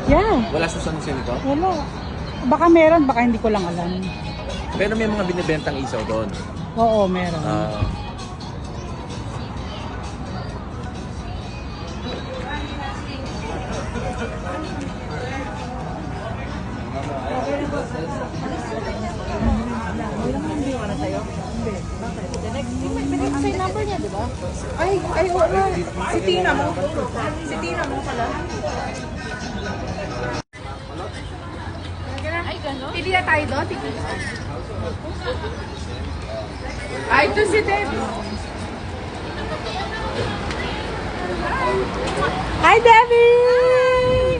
Yeah. Wala sa San Jose nito? Wala. Baka meron, baka hindi ko lang alam. Pero may mga binibentang isaw doon. Oo, meron. Sa number niya, di ba? Ay, oo nga. Si Tina mo. Si Tina mo pala. Ay, gano'n? Pili na tayo doon. Ay, ito si Deb. Hi, Debbie!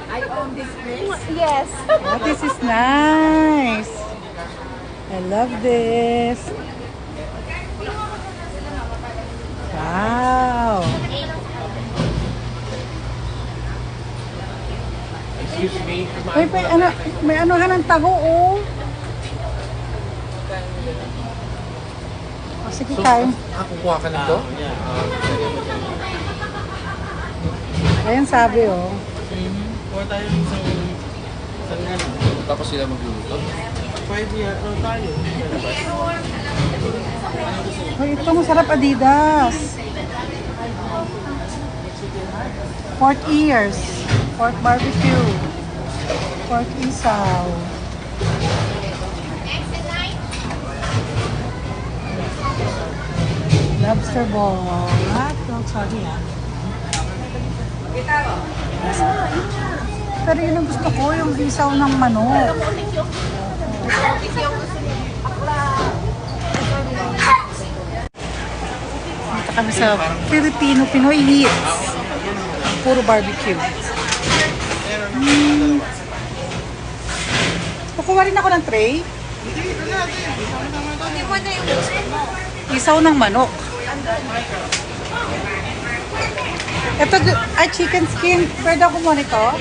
I own this place. Yes. Oh, this is nice. I love this. Wow. Excuse me. Uy, may anuhan ng taho, oh. Oh, sige, kain. Kukuha ka nito? Ayan sabi, oh. Kuha tayo sa Tapos sila magluluto? pwede tayo. Uy, ito masarap, Adidas. Pork ears. Pork barbecue. Pork isaw. Lobster ball. Sorry, Pero yun ang gusto ko, yung isaw ng manok. Punta kami sa Filipino Pinoy Hits. Puro barbecue. Kukuha rin ako ng tray. Hindi mo na yung gusto mo. Isaw ng manok. Ito, ay chicken skin. Pwede ako mo nito?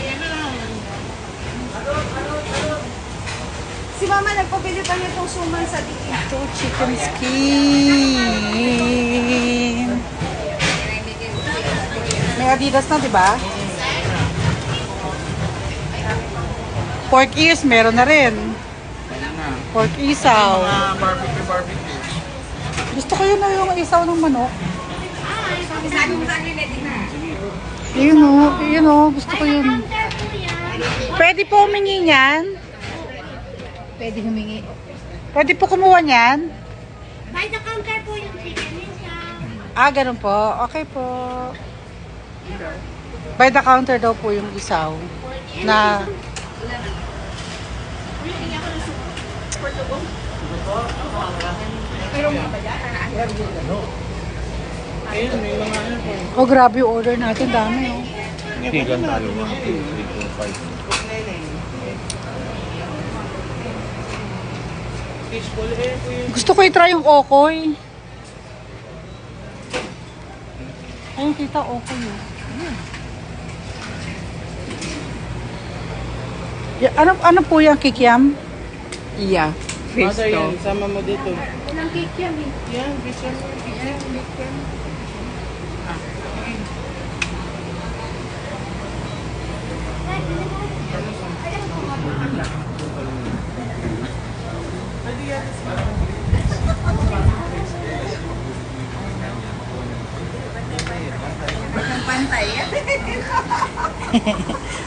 Si Mama nagpabili pa niya itong suman sa dito. Ito, chicken skin. May Adidas na, di ba? Pork ears, meron na rin. Pork isaw. Barbecue. Gusto ko yun na yung isaw ng manok. Sabi mo sa akin, ready na. Yun o, gusto ko yun. Pwede po humingi niyan? Pwede humingi. Pwede po kumuha niyan? By the counter po yung chicken isa. Ah, ganun po. Okay po. By the counter daw po yung isaw. Na... Ayun, may mga ano po. Oh, grabe yung order natin. Dami, oh. Tigan tayo. 1, 2, 3, 4, 5. Fishball po yun. Gusto ko i-try yung okoy. Ayun, kita okoy, oh. Ano po yung kikiam? Yeah. Masa yan, sama mo dito. Ilang cake yan eh. Yan, picture mo. Pantay.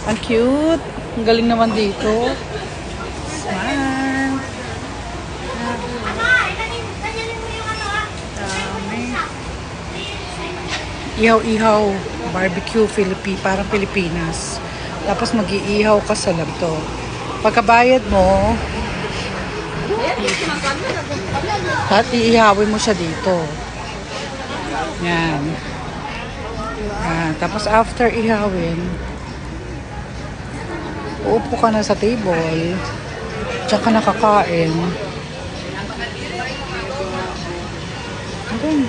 Ang cute. Ang galing naman dito. Smile. Ganyanin mo yung ano ah. Ihaw-ihaw. Barbecue, parang Pilipinas. Tapos mag-iihaw ka sa lanto. Pagkabayad mo, at iihawin mo siya dito. Yan. Tapos after ihawin, uupo ka na sa table. Diyan ka nakakain. Ayun.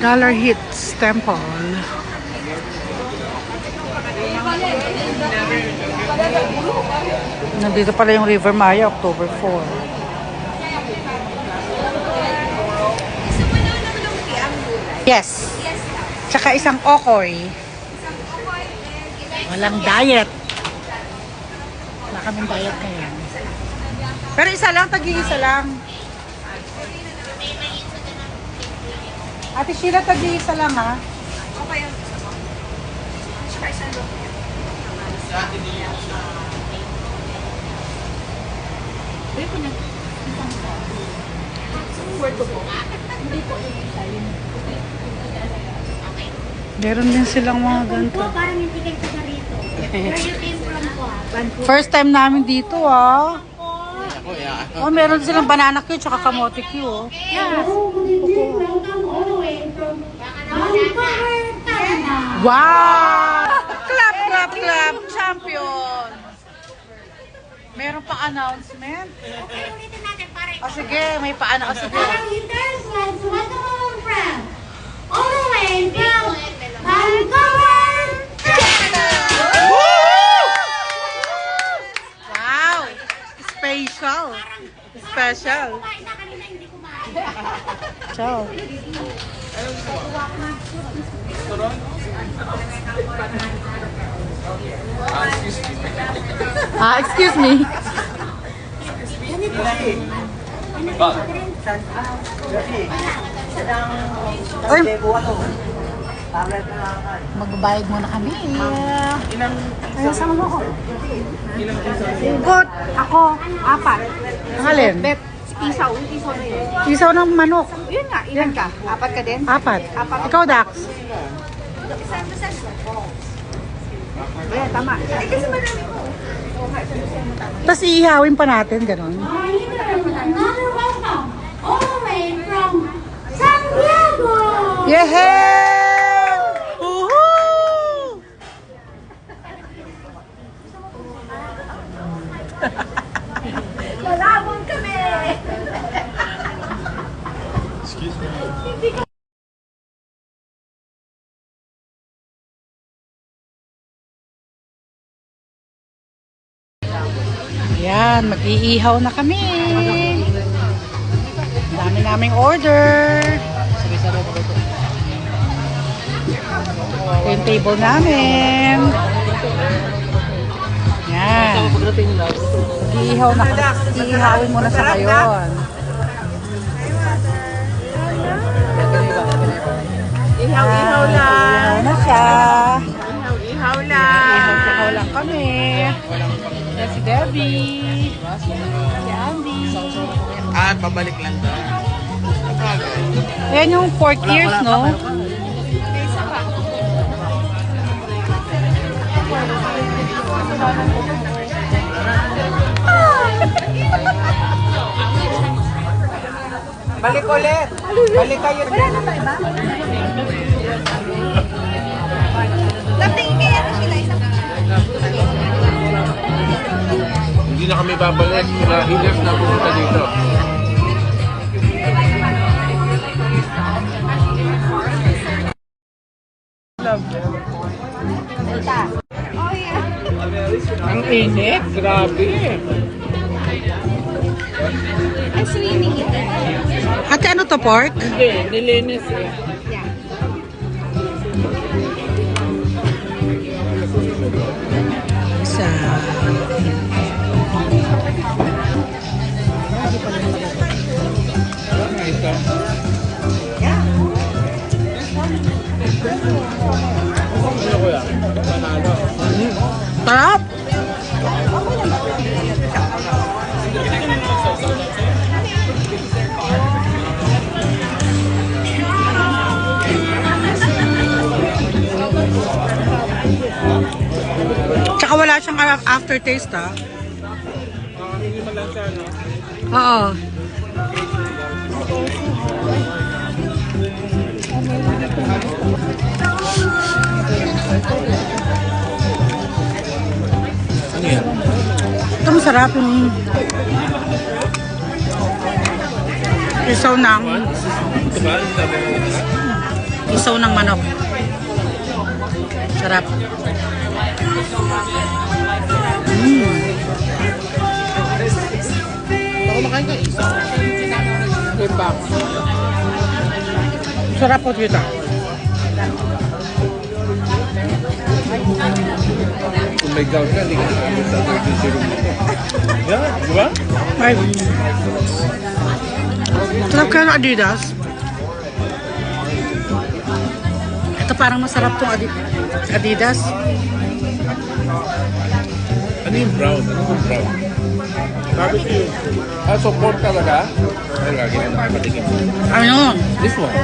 Dollar Hits Temple. Nandito pala yung River Maya, October 4. Yes. Tsaka isang okoy. Walang diet. Wala kaming diet ngayon. Pero isa lang, tag-iisa lang. Ate Sheila, tag-iisa lang ha. Meron din silang mga ganito. Po, parang hindi kayo taga rito. Where you came from po? Vancouver First time namin dito ah. po. Oh, meron din silang banana Q tsaka kamote Q oh. Yes. Welcome all the way from Vancouver, Canada. Wow! Clap, clap, clap! Champion! Meron pang announcement. Okay, ulitin natin para O sige, may paano. O sige. Parang interns friends, welcome home from all the way from Vancouver, Canada. Wow! Special! Special! Kumain na kanina, hindi kumain. Ciao! Excuse me. Ay, magbabayad muna kami. Ay, sama mo ko. Good. Ako, 4. Ang alin? Bet, isaw na yun. Isaw ng manok. Yun nga, ilan ka? 4 ka din? 4. Ikaw, Dax. Ayan, tama. Eh, kasi marami ko. Tapos iihawin pa natin, gano'n. Another welcome all the way from San Diego. Yehey! Woohoo! Malabon kami. Ayan, mag-iihaw na kami. Dami naming order. Ito yung table namin. Ayan. Mag-iihaw na kami. Iihawin muna sa ngayon. Ihaw-ihaw lang. Ihaw na siya. Ihaw-ihaw lang. Ihaw lang kami. Yan si Debbie. Si Andy. Ah, pabalik lang daw. Ayan yung pork ears, no? Balik ulit. Balik kayo. Wala na ba iba? Laptingin kaya na sila isa pa. Hindi na kami babalik. Sila healers na pumunta dito. Ang init, grabe. Ang swimming ito. Ate, ano to, pork? Hindi, nilinis eh. Isa. Ito. Ano ko yan? Panalo. Sarap! Tsaka wala siyang aftertaste, ha? Hindi mo lang siya, no? Oo. Ano yan? Ito masarap yung isaw ng Ito ba? Ang sabi mo? isaw ng manok. Sarap. Ako makain ka isa. Imbak. Sarap po dito. may gout ka, hindi ka nakakit sa emergency room dito. Yan, di ba? Ay. Sarap kaya ng Adidas. Ito parang masarap tong Adidas. Ano yung brown? Ano yung brown? Barbecue. Ah, support talaga? Ay, lagi na nakapatikim. Ano? This one.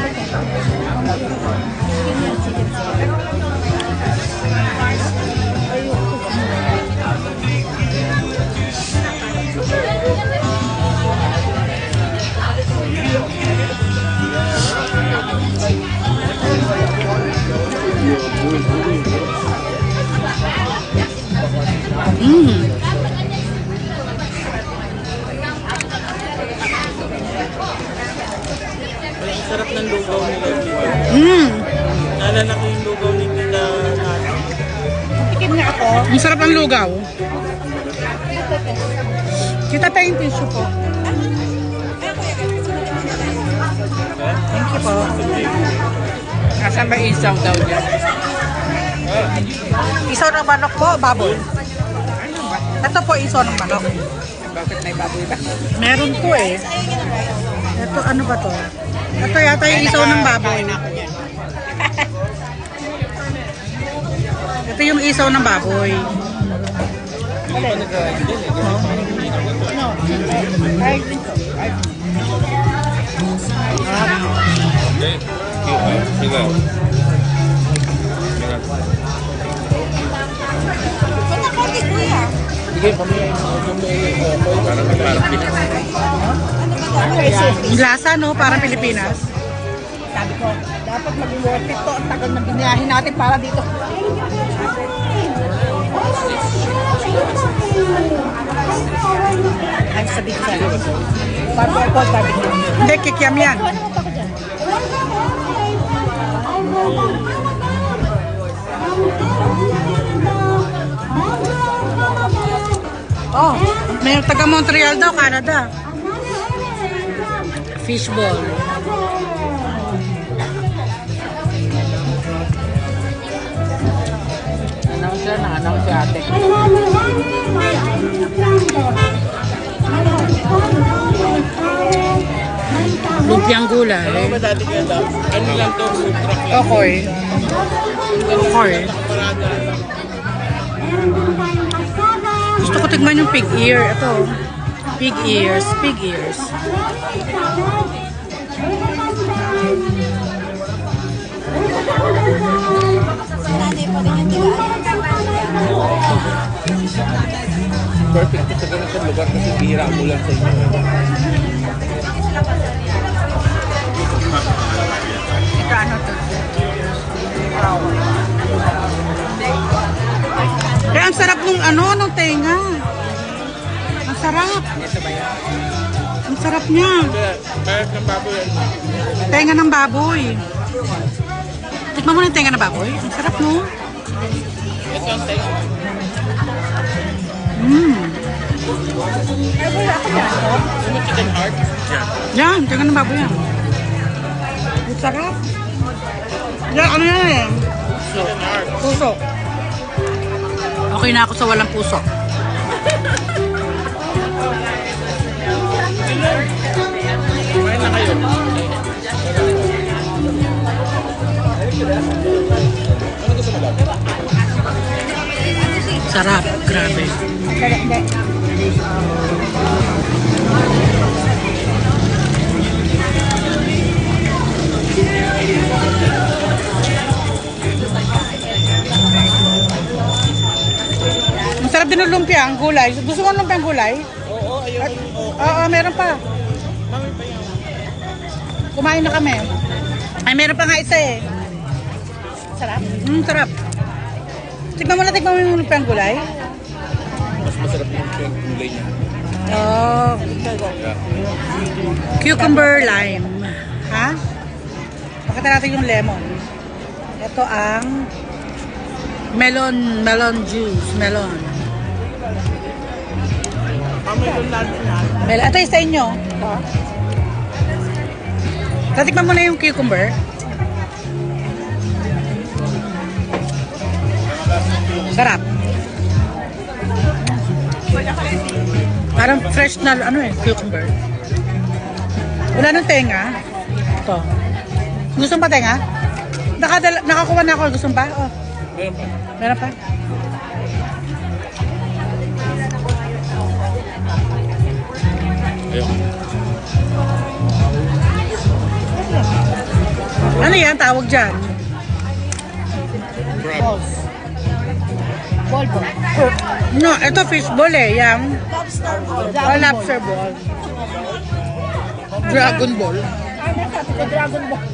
Mmm. Ang sarap ng lugaw nila. Mmm. Naalala ko yung lugaw ni Tita Nana. Tikim niya ako. Ang sarap ng lugaw. Kita tayo yung tissue po. Thank you po. Asan ba isaw daw dyan? Isaw ng manok po, baboy. Ito po isaw ng manok. Bakit may baboy ba? Meron to eh. Ito, ano ba to? Ito yata yung isaw ng baboy. Ito yung isaw ng baboy. Okay. Sige. Sige, pamilya. Parang Pilipinas. Yung lasa, no? Parang Pilipinas. Sabi ko, dapat maging worth it to. Ang tagal na biniyahin natin para dito. Ay, sabi ko sa'yo. Barbecue, barbecue. Hindi, kikiam yan. Oh, may taga Montreal daw, Canada. Fishball. Announce si ate. Lumpiang gulay. Ano ba dati kaya daw? Ano lang to? Food truck lang. Okoy. Okoy. Gusto ko tignan yung pig ear. Ito. Pig ears. Pig ears. Perfect sa ganitong lugar kasi bihira ang ulan sa inyo. Ito ano to? Eh, ang sarap nung ano, nung tenga. Ang sarap. Ang sarap niya. Bayad ng baboy yan. Tenga ng baboy. Tikman mo na yung tenga ng baboy. Ang sarap, no? Ito ang tayo. Mmm. Ano chicken heart? Yan, tenga ng baboy yan. Ang sarap. Yan, ano yan eh? Chicken heart. Puso. Okay na ako sa walang puso. Kumain na kayo. Sarap, grabe. Ang sarap din ng lumpia, ang gulay. Gusto mo ng lumpia ang gulay? Oo, ayun. Oo, meron pa. Mami pa yan. Kumain na kami. Ay, meron pa nga isa eh. Sarap. Sarap. Tignan mo yung lumpia ang gulay. Mas masarap yung gulay niya. Oh, Yeah. cucumber lime. Ha? Pakita natin yung lemon. Ito ang melon juice. Melon. Mami doon natin na. Ito yung sa inyo. Tatikman mo na yung cucumber. Sarap. Parang fresh na ano eh, cucumber. Wala nang tenga. Ito. Gusto mo pa tenga? Nakakuha na ako. Gusto mo pa? Oh. Meron pa. Meron pa? Ayun. Ano yan? Tawag dyan? Crab. Ball po. No, ito fishball eh. Yang Lobster ball. oh, lobster ball. Dragon ball. Ano sabi ko, Dragon Ball.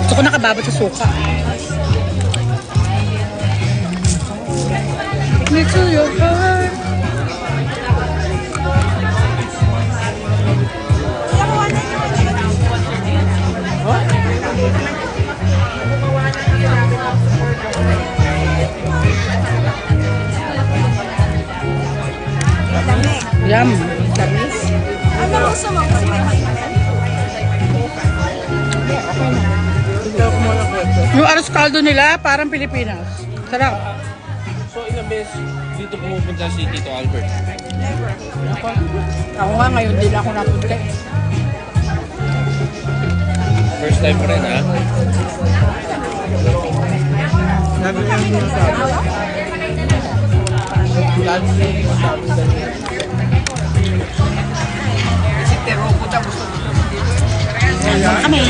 Gusto ko nakababad sa suka. Me to your heart. Yum. Tamis. Ano gusto mo? Gusto mo yung Hindi ako muna kwento. Yung arroz caldo nila, parang Pilipinas. Sarap. So, ilang beses dito pumupunta si Tito Albert? Ako nga ngayon, din ako napunta. First time mo rin, ha? Sabi niya yung sabi. Kami.